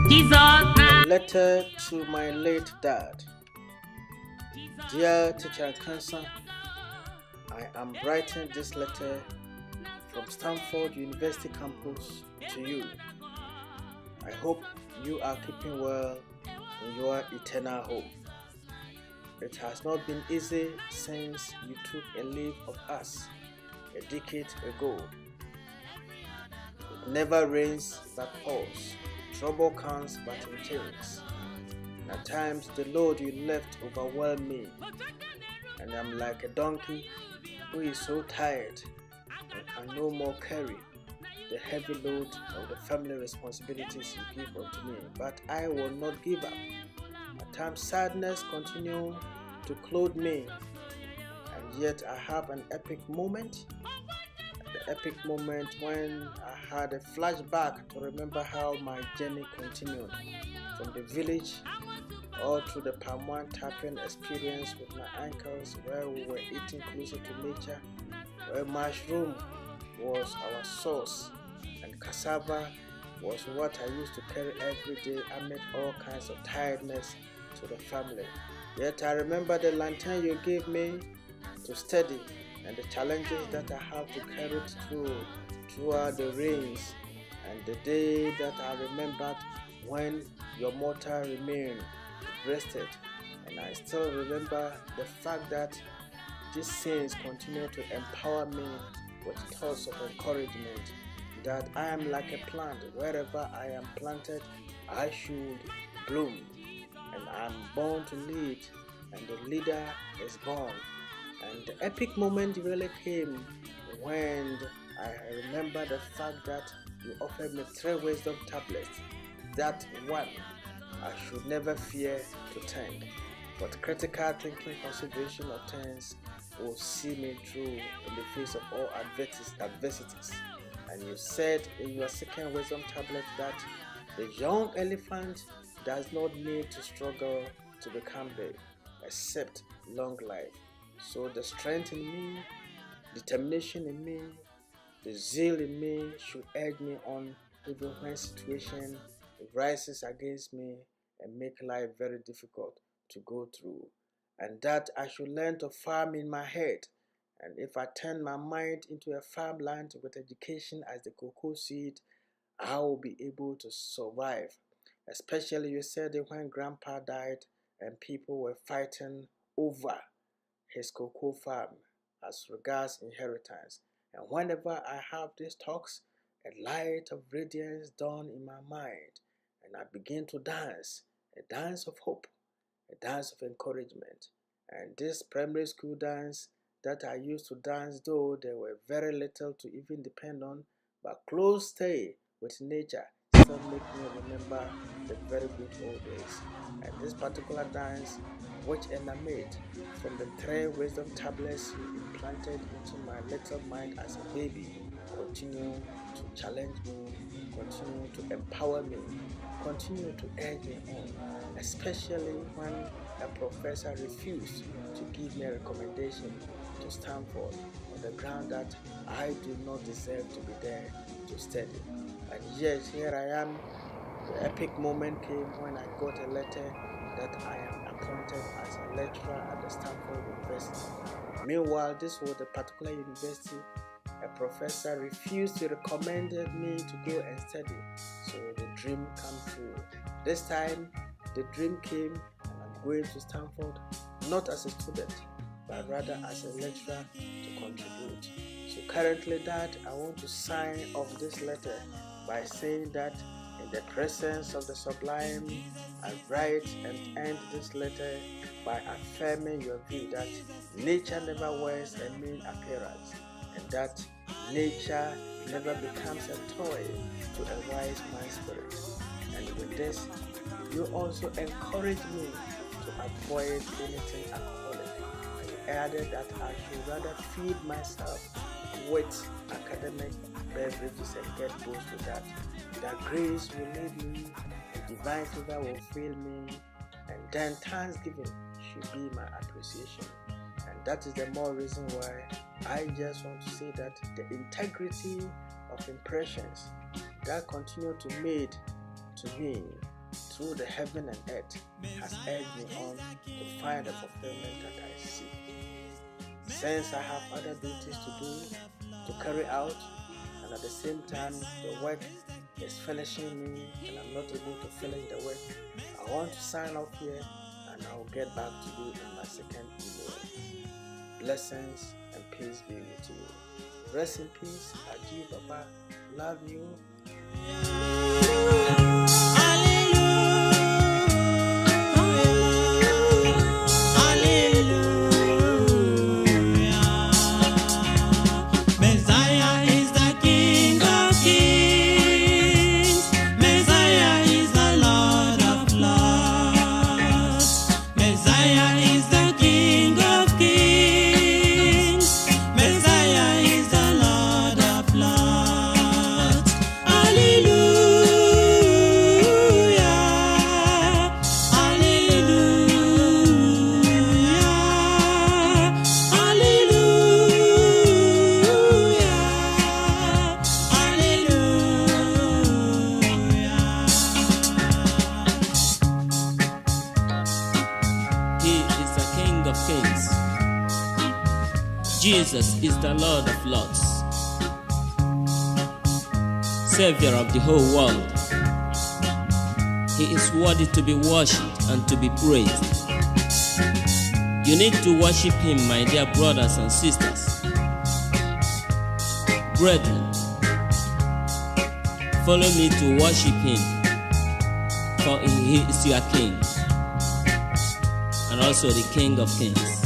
A letter to my late dad. Dear Teacher Kansa, I am writing this letter from Stanford University campus to you. I hope you are keeping well in your eternal home. It has not been easy since you took a leave of us a decade ago. It never rains but pours. Trouble comes but in chains. At times the load you left overwhelmed me, and I'm like a donkey who is so tired and can no more carry the heavy load of the family responsibilities you give unto me. But I will not give up. At times sadness continues to clothe me, and yet I have an epic moment. The epic moment when I had a flashback to remember how my journey continued from the village all through the palm wine tapping experience with my uncles, where we were eating closer to nature, where mushroom was our sauce and cassava was what I used to carry every day amid all kinds of tiredness to the family. Yet I remember the lantern you gave me to study and the challenges that I have to carry throughout the rains, and the day that I remembered when your mortar remained rested, and I still remember the fact that these scenes continue to empower me with thoughts of encouragement that I am like a plant. Wherever I am planted, I should bloom, and I am born to lead, and the leader is born. And the epic moment really came when I remember the fact that you offered me 3 wisdom tablets. That one, I should never fear to think, but critical thinking consideration of things will see me through in the face of all adversities. And you said in your second wisdom tablet that the young elephant does not need to struggle to become big, except long life. So the strength in me, determination in me, the zeal in me should urge me on even when situation rises against me and make life very difficult to go through. And that I should learn to farm in my head. And if I turn my mind into a farmland with education as the cocoa seed, I will be able to survive. Especially you said it when grandpa died and people were fighting over his cocoa farm as regards inheritance. And whenever I have these talks, a light of radiance dawn in my mind, and I begin to dance, a dance of hope, a dance of encouragement. And this primary school dance that I used to dance, though there were very little to even depend on, but close stay with nature still make me remember the very good old days. And this particular dance, which emanated from the 3 wisdom tablets you implanted into my little mind as a baby, continue to challenge me, continue to empower me, continue to urge me on, especially when a professor refused to give me a recommendation to Stanford on the ground that I do not deserve to be there to study. And yet here I am. The epic moment came when I got a letter that I am appointed as a lecturer at the Stanford University. Meanwhile, this was the particular university a professor refused to recommend me to go and study. So the dream came true. This time, the dream came, and I'm going to Stanford not as a student, but rather as a lecturer to contribute. So currently, Dad, I want to sign off this letter by saying that in the presence of the sublime, I write and end this letter by affirming your view that nature never wears a mean appearance, and that nature never becomes a toy to a wise man's spirit. And with this, you also encourage me to avoid anything alcoholic. And you added that I should rather feed myself with academic beverages and get close to that. That grace will lead me, and divine favor will fill me, and then thanksgiving should be my appreciation. And that is the more reason why I just want to say that the integrity of impressions that continue to made to me through the heaven and earth, has urged me on to find the fulfillment that I seek. Since I have other duties to do, to carry out, and at the same time the work is finishing me and I'm not able to finish the work, I want to sign off here and I'll get back to you in my second email. Blessings and peace be with you. Rest in peace. Adieu, Papa. Love you. Jesus is the Lord of Lords, Savior of the whole world. He is worthy to be worshipped and to be praised. You need to worship Him, my dear brothers and sisters. Brethren, follow me to worship Him, for He is your King and also the King of Kings.